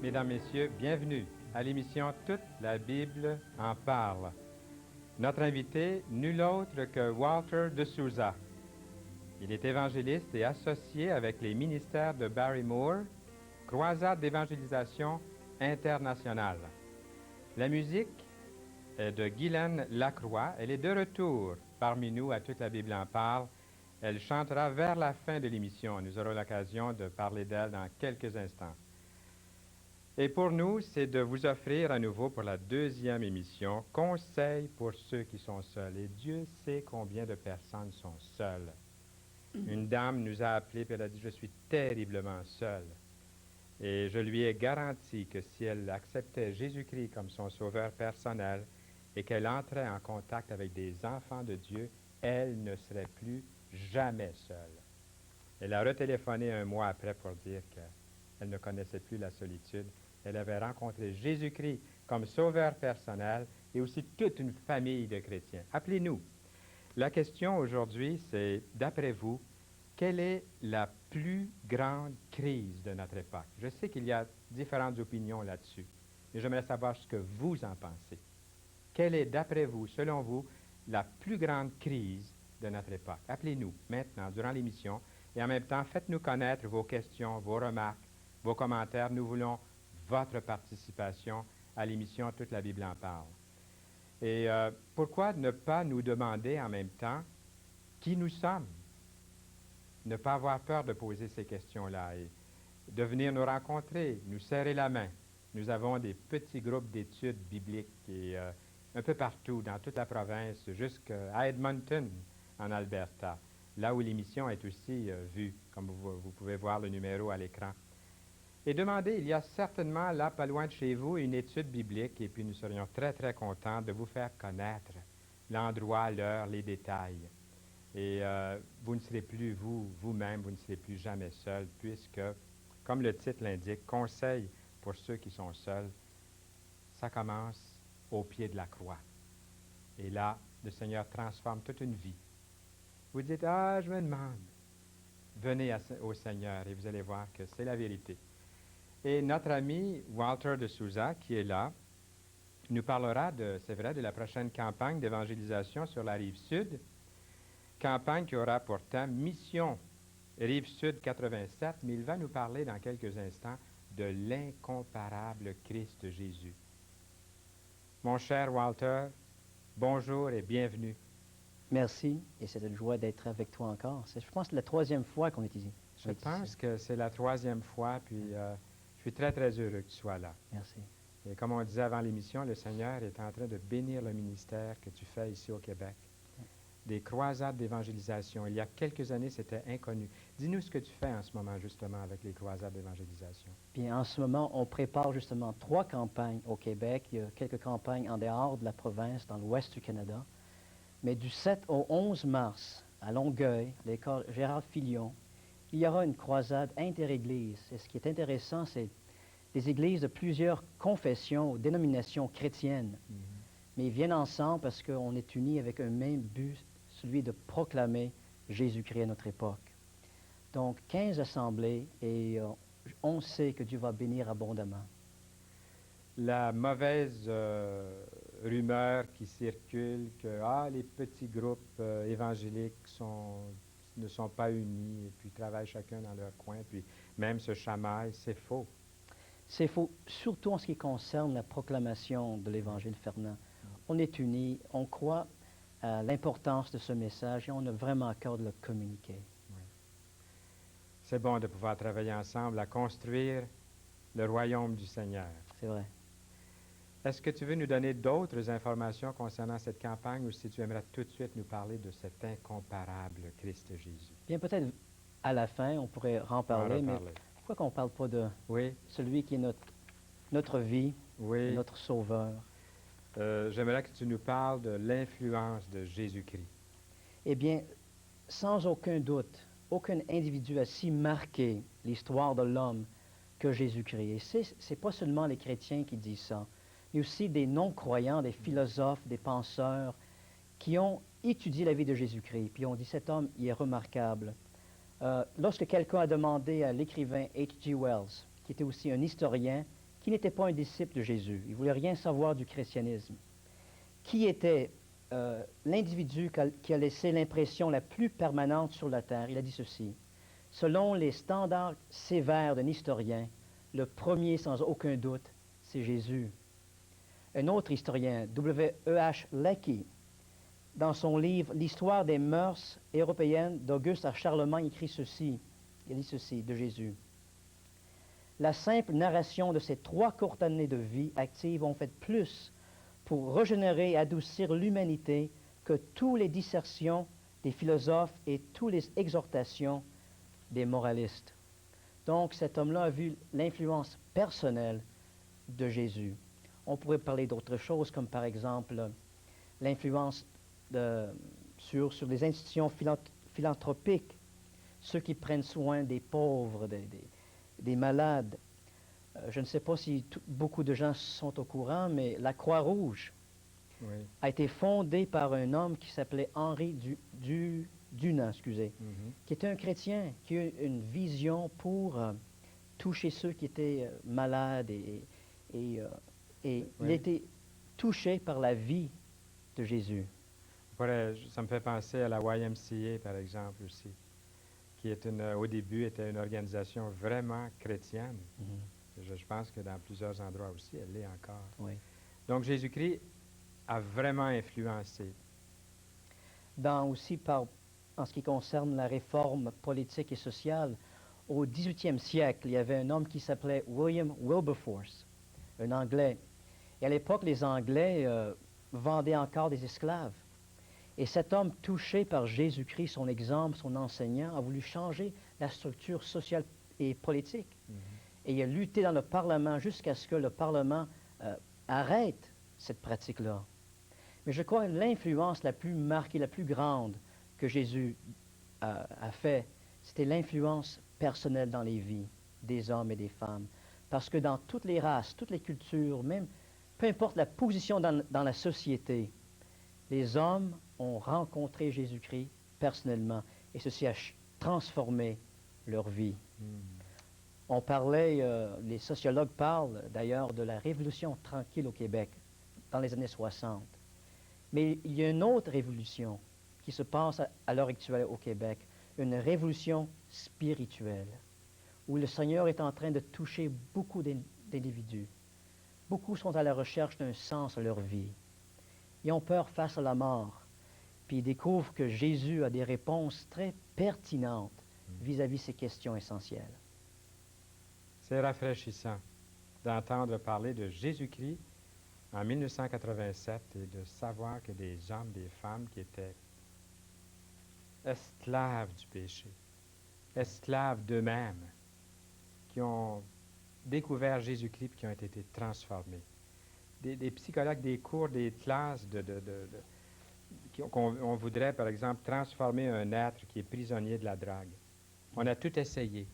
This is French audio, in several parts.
Mesdames, Messieurs, bienvenue à l'émission Toute la Bible en parle. Notre invité, nul autre que Walter de Souza. Il est évangéliste et associé avec les ministères de Barry Moore, croisade d'évangélisation internationale. La musique est de Guylaine Lacroix. Elle est de retour parmi nous à Toute la Bible en parle. Elle chantera vers la fin de l'émission. Nous aurons l'occasion de parler d'elle dans quelques instants. Et pour nous, c'est de vous offrir à nouveau pour la deuxième émission, Conseils pour ceux qui sont seuls. Et Dieu sait combien de personnes sont seules. Une dame nous a appelés et elle a dit, je suis terriblement seule. Et je lui ai garanti que si elle acceptait Jésus-Christ comme son sauveur personnel et qu'elle entrait en contact avec des enfants de Dieu, elle ne serait plus jamais seule. Elle a retéléphoné un mois après pour dire qu'elle ne connaissait plus la solitude. Elle avait rencontré Jésus-Christ comme sauveur personnel et aussi toute une famille de chrétiens. Appelez-nous. La question aujourd'hui, c'est, d'après vous, quelle est la plus grande crise de notre époque? Je sais qu'il y a différentes opinions là-dessus, mais j'aimerais savoir ce que vous en pensez. Quelle est, d'après vous, selon vous, la plus grande crise de notre époque? Appelez-nous maintenant, durant l'émission, et en même temps, faites-nous connaître vos questions, vos remarques, vos commentaires. Nous voulons votre participation à l'émission Toute la Bible en parle. Et pourquoi ne pas nous demander en même temps qui nous sommes? Ne pas avoir peur de poser ces questions-là et de venir nous rencontrer, nous serrer la main. Nous avons des petits groupes d'études bibliques et, un peu partout, dans toute la province, jusqu'à Edmonton, en Alberta, là où l'émission est aussi vue, comme vous pouvez voir le numéro à l'écran. Et demandez, il y a certainement là, pas loin de chez vous, une étude biblique, et puis nous serions très, très contents de vous faire connaître l'endroit, l'heure, les détails. Et vous ne serez plus vous-même, vous ne serez plus jamais seul, puisque, comme le titre l'indique, Conseil pour ceux qui sont seuls, ça commence au pied de la croix. Et là, le Seigneur transforme toute une vie. Vous dites, ah, je me demande. Venez au Seigneur et vous allez voir que c'est la vérité. Et notre ami Walter de Souza, qui est là, nous parlera, c'est vrai, de la prochaine campagne d'évangélisation sur la Rive-Sud, campagne qui aura pour thème Mission Rive-Sud 87, mais il va nous parler dans quelques instants de l'incomparable Christ Jésus. Mon cher Walter, bonjour et bienvenue. Merci, et c'est une joie d'être avec toi encore. Je pense que c'est la troisième fois qu'on est ici. Je pense que c'est la troisième fois, puis je suis très, très heureux que tu sois là. Merci. Et comme on disait avant l'émission, le Seigneur est en train de bénir le ministère que tu fais ici au Québec. Des croisades d'évangélisation. Il y a quelques années, c'était inconnu. Dis-nous ce que tu fais en ce moment, justement, avec les croisades d'évangélisation. Bien, en ce moment, on prépare justement 3 campagnes au Québec. Il y a quelques campagnes en dehors de la province, dans l'ouest du Canada. Mais du 7 au 11 mars, à Longueuil, l'école Gérard Filion, il y aura une croisade interéglise. Et ce qui est intéressant, c'est des églises de plusieurs confessions ou dénominations chrétiennes. Mais ils viennent ensemble parce qu'on est unis avec un même but, celui de proclamer Jésus-Christ à notre époque. Donc, 15 assemblées et on sait que Dieu va bénir abondamment. La mauvaise rumeur qui circule que les petits groupes évangéliques ne sont pas unis et puis travaillent chacun dans leur coin, puis même se chamaillent, c'est faux. C'est faux, surtout en ce qui concerne la proclamation de l'Évangile, Fernand. On est unis, on croit à l'importance de ce message et on a vraiment à cœur de le communiquer. Oui. C'est bon de pouvoir travailler ensemble à construire le royaume du Seigneur. C'est vrai. Est-ce que tu veux nous donner d'autres informations concernant cette campagne ou si tu aimerais tout de suite nous parler de cet incomparable Christ Jésus? Bien, peut-être à la fin, on pourrait en parler, mais pourquoi qu'on ne parle pas de celui qui est notre vie, notre sauveur? J'aimerais que tu nous parles de l'influence de Jésus-Christ. Eh bien, sans aucun doute, aucun individu a si marqué l'histoire de l'homme que Jésus-Christ. Et c'est pas seulement les chrétiens qui disent ça, mais aussi des non-croyants, des philosophes, des penseurs qui ont étudié la vie de Jésus-Christ, puis ont dit cet homme, il est remarquable. Lorsque quelqu'un a demandé à l'écrivain H.G. Wells, qui était aussi un historien, qui qui n'était pas un disciple de Jésus. Il ne voulait rien savoir du christianisme. Qui était l'individu qui a laissé l'impression la plus permanente sur la terre? Il a dit ceci. Selon les standards sévères d'un historien, le premier, sans aucun doute, c'est Jésus. Un autre historien, W.E.H. Lecky, dans son livre L'histoire des mœurs européennes d'Auguste à Charlemagne, écrit ceci. Il dit ceci de Jésus. La simple narration de ces 3 courtes années de vie active ont fait plus pour régénérer et adoucir l'humanité que toutes les dissertations des philosophes et toutes les exhortations des moralistes. Donc, cet homme-là a vu l'influence personnelle de Jésus. On pourrait parler d'autres choses, comme par exemple l'influence sur les institutions philanthropiques, ceux qui prennent soin des pauvres, des malades. Je ne sais pas si beaucoup de gens sont au courant, mais la Croix-Rouge a été fondée par un homme qui s'appelait Henri Dunant, qui était un chrétien, qui a eu une vision pour toucher ceux qui étaient malades et il était touché par la vie de Jésus. Ça me fait penser à la YMCA, par exemple, aussi, qui est au début était une organisation vraiment chrétienne. Je pense que dans plusieurs endroits aussi, elle l'est encore. Oui. Donc, Jésus-Christ a vraiment influencé. Aussi, en ce qui concerne la réforme politique et sociale, au 18e siècle, il y avait un homme qui s'appelait William Wilberforce, un Anglais. Et à l'époque, les Anglais vendaient encore des esclaves. Et cet homme, touché par Jésus-Christ, son exemple, son enseignant, a voulu changer la structure sociale et politique. Et il a lutté dans le Parlement jusqu'à ce que le Parlement arrête cette pratique-là. Mais je crois que l'influence la plus marquée, la plus grande que Jésus a fait, c'était l'influence personnelle dans les vies des hommes et des femmes. Parce que dans toutes les races, toutes les cultures, même peu importe la position dans la société, les hommes ont rencontré Jésus-Christ personnellement et ceci a transformé leur vie. On parlait, les sociologues parlent d'ailleurs de la révolution tranquille au Québec dans les années 60. Mais il y a une autre révolution qui se passe à l'heure actuelle au Québec, une révolution spirituelle, où le Seigneur est en train de toucher beaucoup d'individus. Beaucoup sont à la recherche d'un sens à leur vie. Ils ont peur face à la mort, puis ils découvrent que Jésus a des réponses très pertinentes vis-à-vis ces questions essentielles. C'est rafraîchissant d'entendre parler de Jésus-Christ en 1987 et de savoir que des hommes, des femmes qui étaient esclaves du péché, esclaves d'eux-mêmes, qui ont découvert Jésus-Christ et qui ont été transformés. Des psychologues, des cours, des classes qu'on voudrait, par exemple, transformer un être qui est prisonnier de la drague. On a tout essayé.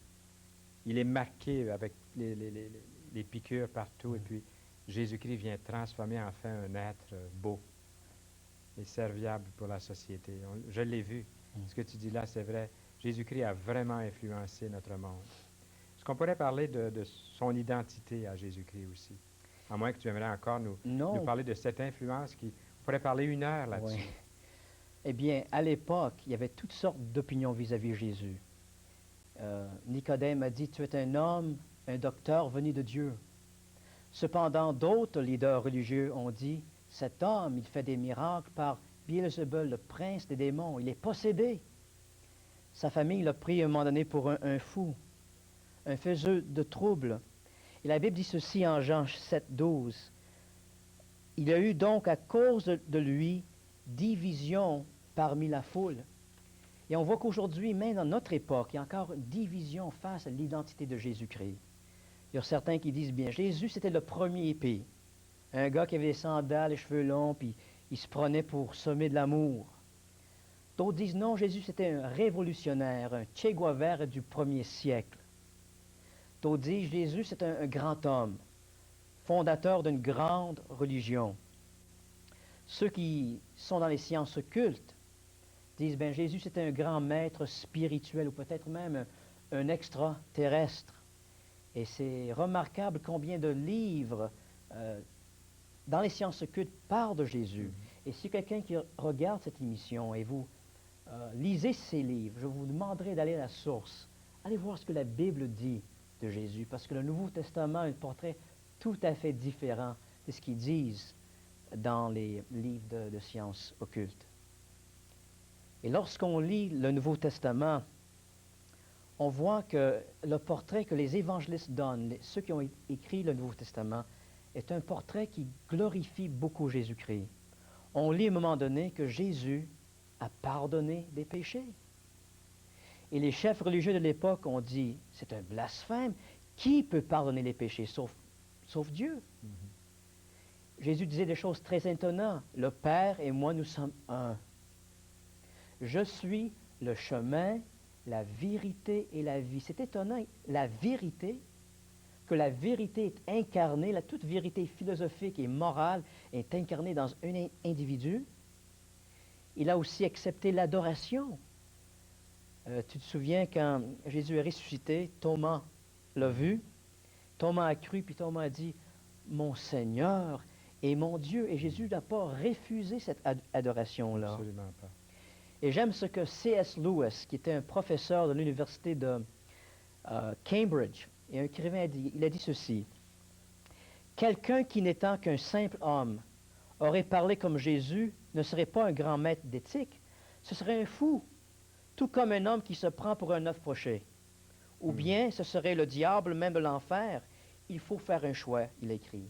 Il est marqué avec les piqûres partout, et puis Jésus-Christ vient transformer enfin un être beau et serviable pour la société. Je l'ai vu. Ce que tu dis là, c'est vrai. Jésus-Christ a vraiment influencé notre monde. Est-ce qu'on pourrait parler de son identité à Jésus-Christ aussi? À moins que tu aimerais encore nous parler de cette influence on pourrait parler 1 heure là-dessus. Oui. Eh bien, à l'époque, il y avait toutes sortes d'opinions vis-à-vis de Jésus. Nicodème a dit, tu es un homme, un docteur venu de Dieu. Cependant, d'autres leaders religieux ont dit, cet homme, il fait des miracles par Beelzebul, le prince des démons, il est possédé. Sa famille l'a pris à un moment donné pour un fou, un faiseur de troubles. Et la Bible dit ceci en Jean 7, 12. Il y a eu donc à cause de lui division parmi la foule. Et on voit qu'aujourd'hui, même dans notre époque, il y a encore une division face à l'identité de Jésus-Christ. Il y a certains qui disent, bien, Jésus, c'était le premier épée. Un gars qui avait des sandales, les cheveux longs, puis il se prenait pour sommet de l'amour. D'autres disent, non, Jésus, c'était un révolutionnaire, un Che Guevara du 1er siècle. D'autres disent, Jésus, c'est un grand homme, fondateur d'une grande religion. Ceux qui sont dans les sciences occultes disent, bien, Jésus, c'était un grand maître spirituel ou peut-être même un extraterrestre. Et c'est remarquable combien de livres dans les sciences occultes parlent de Jésus. Et si quelqu'un qui regarde cette émission et vous lisez ces livres, je vous demanderai d'aller à la source. Allez voir ce que la Bible dit de Jésus, parce que le Nouveau Testament a un portrait tout à fait différent de ce qu'ils disent dans les livres de sciences occultes. Et lorsqu'on lit le Nouveau Testament, on voit que le portrait que les évangélistes donnent, ceux qui ont écrit le Nouveau Testament, est un portrait qui glorifie beaucoup Jésus-Christ. On lit à un moment donné que Jésus a pardonné des péchés. Et les chefs religieux de l'époque ont dit, c'est un blasphème. Qui peut pardonner les péchés sauf Dieu? Jésus disait des choses très étonnantes. Le Père et moi, nous sommes un. Je suis le chemin, la vérité et la vie. C'est étonnant. La vérité, que la vérité est incarnée, toute vérité philosophique et morale est incarnée dans un individu. Il a aussi accepté l'adoration. Tu te souviens quand Jésus est ressuscité, Thomas l'a vu, Thomas a cru, puis Thomas a dit, « Mon Seigneur et mon Dieu ». Et Jésus n'a pas refusé cette adoration-là. Absolument pas. Et j'aime ce que C.S. Lewis, qui était un professeur de l'université de Cambridge, et un écrivain, il a dit ceci. « Quelqu'un qui n'étant qu'un simple homme aurait parlé comme Jésus ne serait pas un grand maître d'éthique, ce serait un fou, tout comme un homme qui se prend pour un œuf poché. Ou bien ce serait le diable même de l'enfer. Il faut faire un choix, il écrit.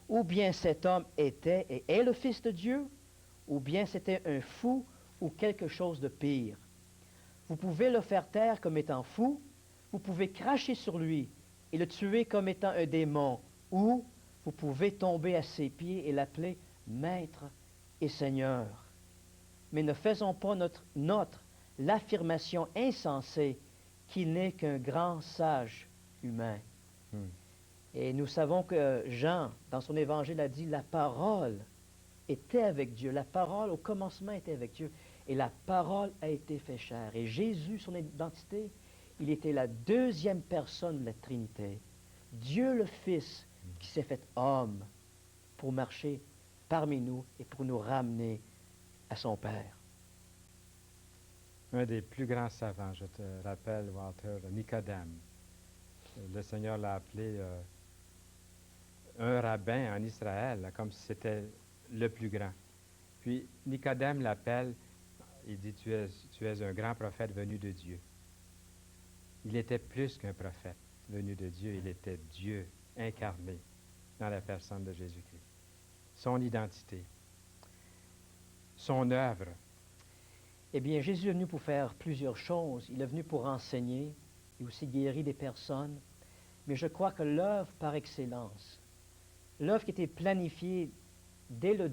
Ou bien cet homme était et est le Fils de Dieu, ou bien c'était un fou ou quelque chose de pire. Vous pouvez le faire taire comme étant fou, vous pouvez cracher sur lui et le tuer comme étant un démon, ou vous pouvez tomber à ses pieds et l'appeler Maître et Seigneur. Mais ne faisons pas l'affirmation insensée qu'il n'est qu'un grand sage humain. Et nous savons que Jean, dans son évangile, a dit la parole était avec Dieu. La parole, au commencement, était avec Dieu. Et la parole a été fait chair. Et Jésus, son identité, il était la deuxième personne de la Trinité. Dieu le Fils qui s'est fait homme pour marcher parmi nous et pour nous ramener à son Père. Un des plus grands savants, je te rappelle, Walter, Nicodème. Le Seigneur l'a appelé un rabbin en Israël, comme si c'était le plus grand. Puis Nicodème l'appelle, il dit, tu es un grand prophète venu de Dieu. Il était plus qu'un prophète venu de Dieu, il était Dieu incarné dans la personne de Jésus-Christ. Son identité, son œuvre. Eh bien, Jésus est venu pour faire plusieurs choses. Il est venu pour enseigner et aussi guérir des personnes. Mais je crois que l'œuvre par excellence, l'œuvre qui était planifiée dès la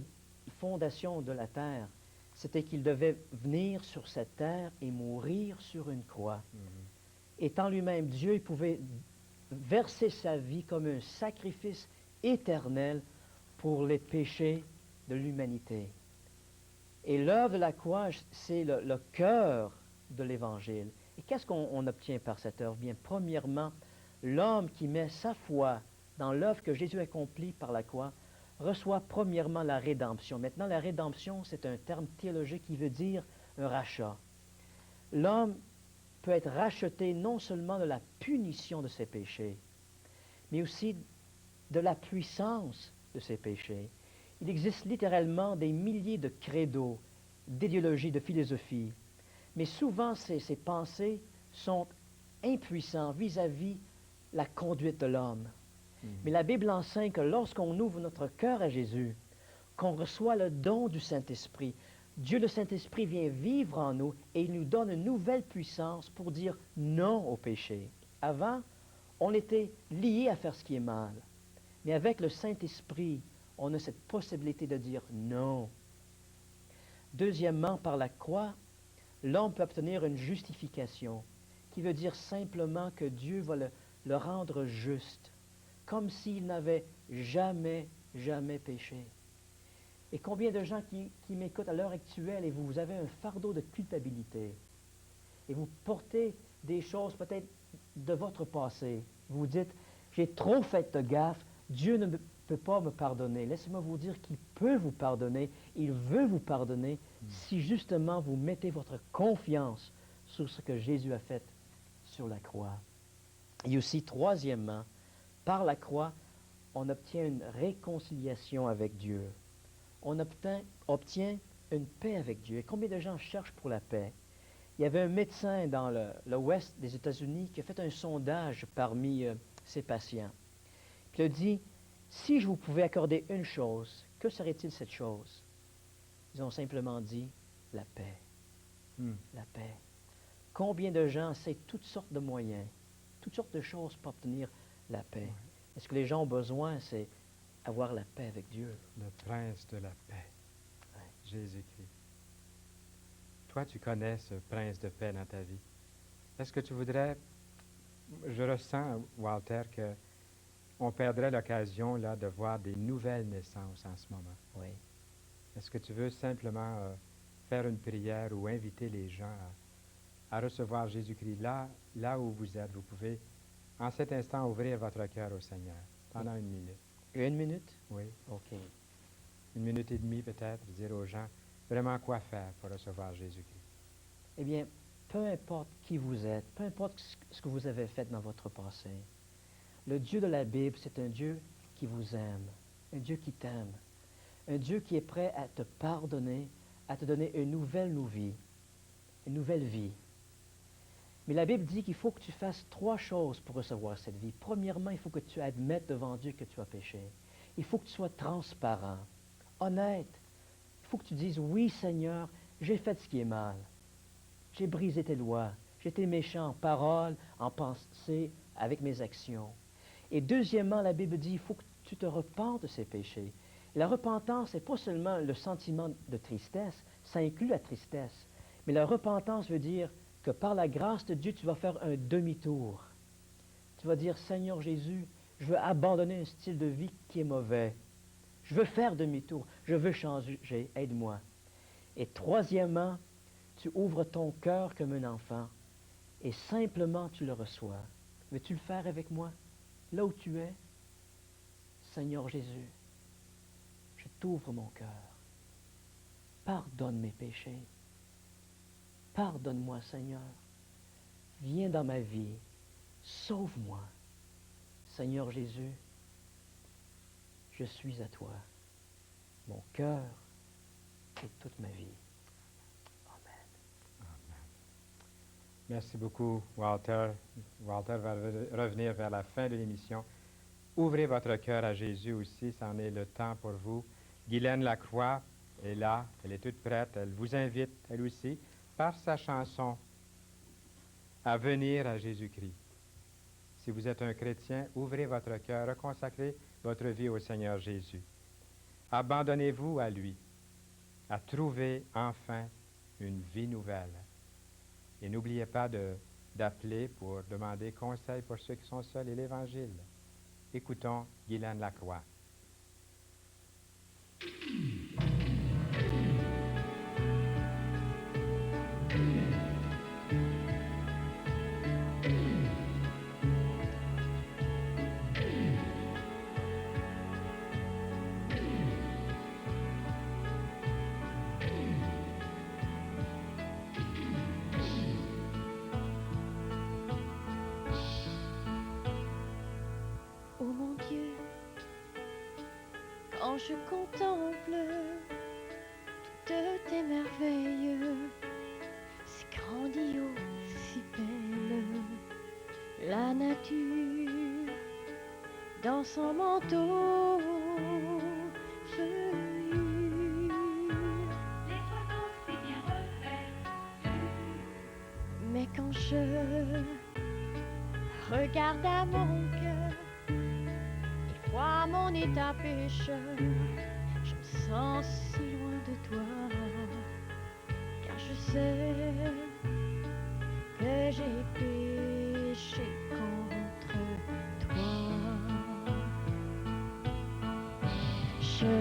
fondation de la terre, c'était qu'il devait venir sur cette terre et mourir sur une croix. Étant lui-même Dieu, il pouvait verser sa vie comme un sacrifice éternel pour les péchés de l'humanité. Et l'œuvre de la croix, c'est le cœur de l'Évangile. Et qu'est-ce qu'on obtient par cette œuvre? Bien, premièrement, l'homme qui met sa foi dans l'œuvre que Jésus accomplit par la croix reçoit premièrement la rédemption. Maintenant, la rédemption, c'est un terme théologique qui veut dire un rachat. L'homme peut être racheté non seulement de la punition de ses péchés, mais aussi de la puissance de ses péchés. Il existe littéralement des milliers de credos, d'idéologies, de philosophies, mais souvent ces pensées sont impuissantes vis-à-vis la conduite de l'homme. Mais la Bible enseigne que lorsqu'on ouvre notre cœur à Jésus, qu'on reçoit le don du Saint-Esprit, Dieu le Saint-Esprit vient vivre en nous et il nous donne une nouvelle puissance pour dire non au péché. Avant, on était lié à faire ce qui est mal. Mais avec le Saint-Esprit, on a cette possibilité de dire non. Deuxièmement, par la croix, l'homme peut obtenir une justification, qui veut dire simplement que Dieu va le rendre juste, comme s'il n'avait jamais péché. Et combien de gens qui m'écoutent à l'heure actuelle et vous avez un fardeau de culpabilité et vous portez des choses peut-être de votre passé Vous vous dites, j'ai trop fait de gaffe, Dieu ne peut pas me pardonner. Laissez-moi vous dire qu'il peut vous pardonner, il veut vous pardonner si justement vous mettez votre confiance sur ce que Jésus a fait sur la croix. Et aussi, troisièmement, par la croix, on obtient une réconciliation avec Dieu. On obtient une paix avec Dieu. Et combien de gens cherchent pour la paix? Il y avait un médecin dans l'ouest des États-Unis qui a fait un sondage parmi ses patients. Puis il a dit, si je vous pouvais accorder une chose, que serait-il cette chose? Ils ont simplement dit, la paix. La paix. Combien de gens essaient toutes sortes de moyens, toutes sortes de choses pour obtenir la paix? Et ce que les gens ont besoin, c'est avoir la paix avec Dieu. Le prince de la paix, Jésus-Christ. Toi, tu connais ce prince de paix dans ta vie. Est-ce que tu voudrais, je ressens, Walter, qu'on perdrait l'occasion là, de voir des nouvelles naissances en ce moment. Oui. Est-ce que tu veux simplement faire une prière ou inviter les gens à recevoir Jésus-Christ là où vous êtes? Vous pouvez, en cet instant, ouvrir votre cœur au Seigneur pendant une minute. Une minute? Oui. OK. Une minute et demie peut-être, dire aux gens vraiment quoi faire pour recevoir Jésus-Christ. Eh bien, peu importe qui vous êtes, peu importe ce que vous avez fait dans votre passé, le Dieu de la Bible, c'est un Dieu qui vous aime, un Dieu qui t'aime, un Dieu qui est prêt à te pardonner, à te donner une nouvelle vie. Mais la Bible dit qu'il faut que tu fasses trois choses pour recevoir cette vie. Premièrement, il faut que tu admettes devant Dieu que tu as péché. Il faut que tu sois transparent, honnête. Il faut que tu dises, oui Seigneur, j'ai fait ce qui est mal. J'ai brisé tes lois. J'ai été méchant en parole, en pensée, avec mes actions. Et deuxièmement, la Bible dit, il faut que tu te repentes de ces péchés. Et la repentance, ce n'est pas seulement le sentiment de tristesse, ça inclut la tristesse. Mais la repentance veut dire que par la grâce de Dieu, tu vas faire un demi-tour. Tu vas dire, Seigneur Jésus, je veux abandonner un style de vie qui est mauvais. Je veux faire demi-tour. Je veux changer. Aide-moi. Et troisièmement, tu ouvres ton cœur comme un enfant et simplement tu le reçois. Veux-tu le faire avec moi? Là où tu es, Seigneur Jésus, je t'ouvre mon cœur. Pardonne mes péchés. Pardonne-moi, Seigneur. Viens dans ma vie. Sauve-moi. Seigneur Jésus, je suis à toi. Mon cœur et toute ma vie. Merci beaucoup, Walter. Walter va revenir vers la fin de l'émission. Ouvrez votre cœur à Jésus aussi, c'en est le temps pour vous. Guylaine Lacroix est là, elle est toute prête. Elle vous invite, elle aussi, par sa chanson, à venir à Jésus-Christ. Si vous êtes un chrétien, ouvrez votre cœur, reconsacrez votre vie au Seigneur Jésus. Abandonnez-vous à lui, à trouver enfin une vie nouvelle. Et n'oubliez pas d'appeler pour demander conseil pour ceux qui sont seuls et l'Évangile. Écoutons Guylaine Lacroix. Oh mon Dieu, quand je contemple toutes tes merveilles, si grandiose, si belle, la nature dans son manteau feuillu. Les photos, c'est bien refait. Mais quand je regarde à mon cœur et vois mon état pécheur, je me sens si loin de toi, car je sais que j'ai péché contre toi. Je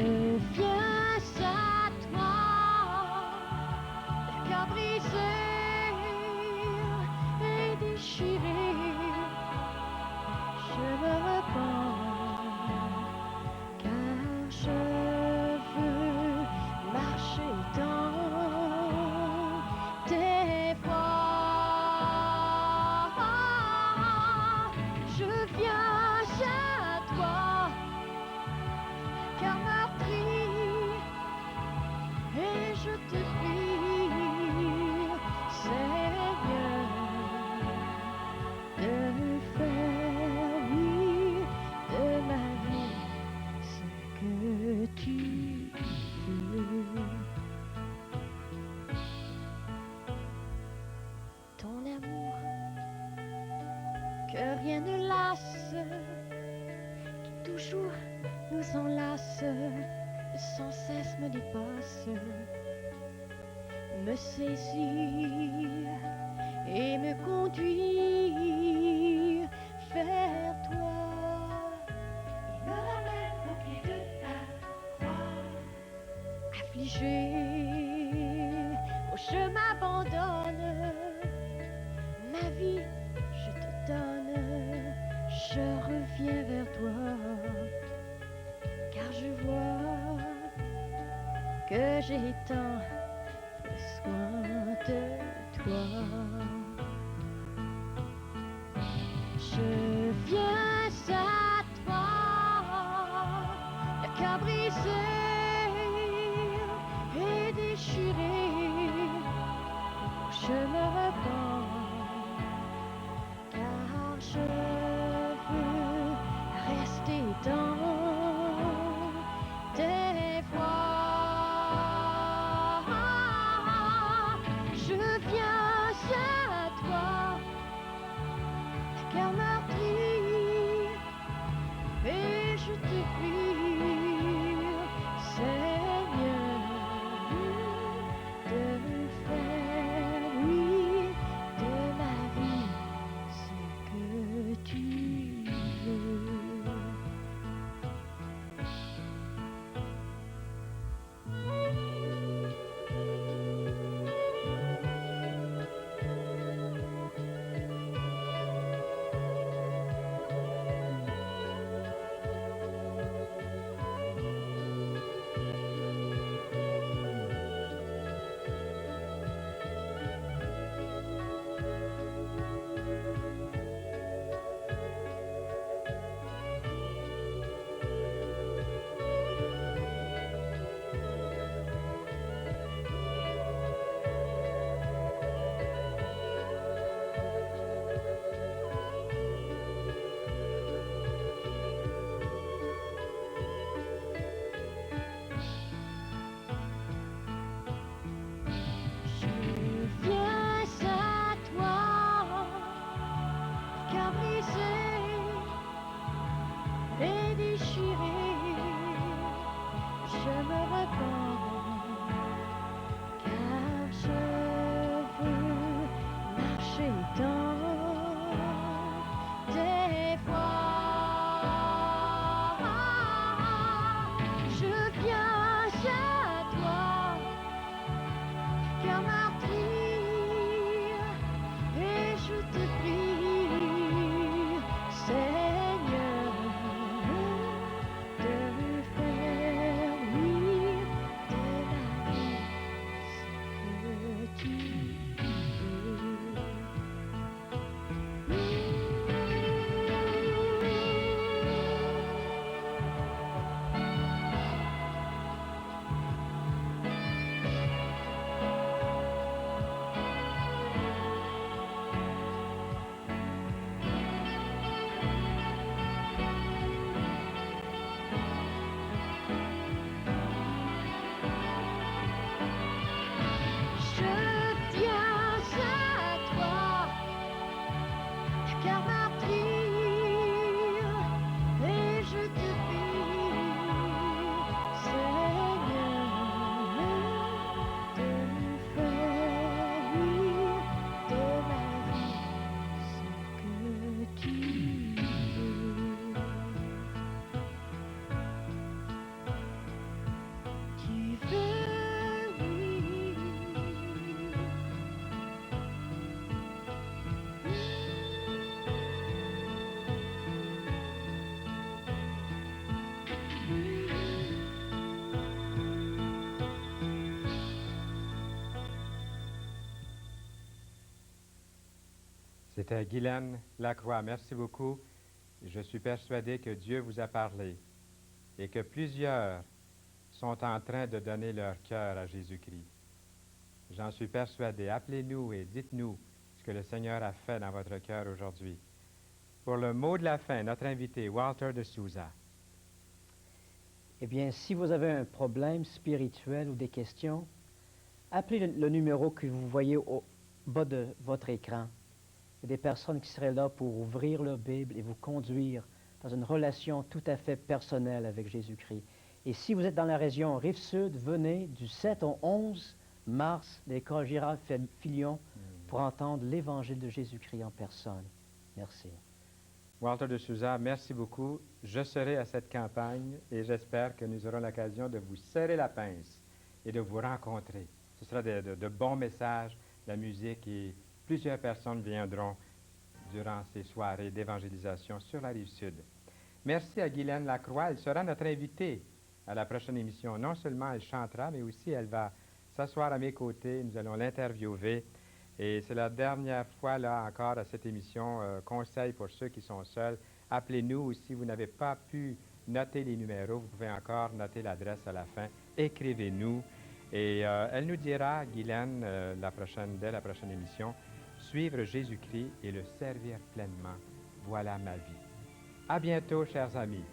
viens à toi, le cœur brisé et déchiré. cœur meurtri, et je te prie, Seigneur, de me faire, oui, de ma vie, ce que tu veux. Ton amour, que rien ne lasse, qui toujours nous enlace, sans cesse me dépasse, me saisit et me conduit vers toi. Il me ramène au pied de ta croix. Affligé, oh, je m'abandonne, ma vie je te donne, je reviens vers toi, car je vois que j'ai tant besoin de toi. Je viens à toi, le cœur brisé et déchiré, je me repens, car je veux rester dans tes voies. Je viens à toi, le cœur meurtri, et je te prie, Seigneur, de me faire, oui, de ma vie, ce que tu veux. Je viens à toi, cœur brisé et déchiré, je me repens, car je veux marcher dans tes voies. Je viens à toi, cœur meurtri, et je te prie, Seigneur, de me faire, oui, de ma vie, ce que tu veux. Je viens à toi, cœur meurtri, et je te prie, Seigneur, de me faire, oui, de ma vie, ce que tu veux. Tu veux, oui. C'était Guylaine Lacroix. Merci beaucoup. Je suis persuadé que Dieu vous a parlé. et que plusieurs sont en train de donner leur cœur à Jésus-Christ. J'en suis persuadé. Appelez-nous et dites-nous ce que le Seigneur a fait dans votre cœur aujourd'hui. Pour le mot de la fin, notre invité, Walter de Souza. Eh bien, si vous avez un problème spirituel ou des questions, appelez le numéro que vous voyez au bas de votre écran. Il y a des personnes qui seraient là pour ouvrir leur Bible et vous conduire dans une relation tout à fait personnelle avec Jésus-Christ. Et si vous êtes dans la région Rive-Sud, venez du 7 au 11 mars à l'école Gérard Filion pour entendre l'Évangile de Jésus-Christ en personne. Merci. Walter de Souza, merci beaucoup. Je serai à cette campagne et j'espère que nous aurons l'occasion de vous serrer la pince et de vous rencontrer. Ce sera de bons messages, la musique et plusieurs personnes viendront durant ces soirées d'évangélisation sur la Rive-Sud. Merci à Guylaine Lacroix. Elle sera notre invitée à la prochaine émission. Non seulement elle chantera, mais aussi elle va s'asseoir à mes côtés. Nous allons l'interviewer. Et c'est la dernière fois, là, encore, à cette émission. Conseil pour ceux qui sont seuls. Appelez-nous ou si vous n'avez pas pu noter les numéros, vous pouvez encore noter l'adresse à la fin. Écrivez-nous. Et elle nous dira, Guylaine, dès la prochaine émission, suivre Jésus-Christ et le servir pleinement. Voilà ma vie. À bientôt, chers amis.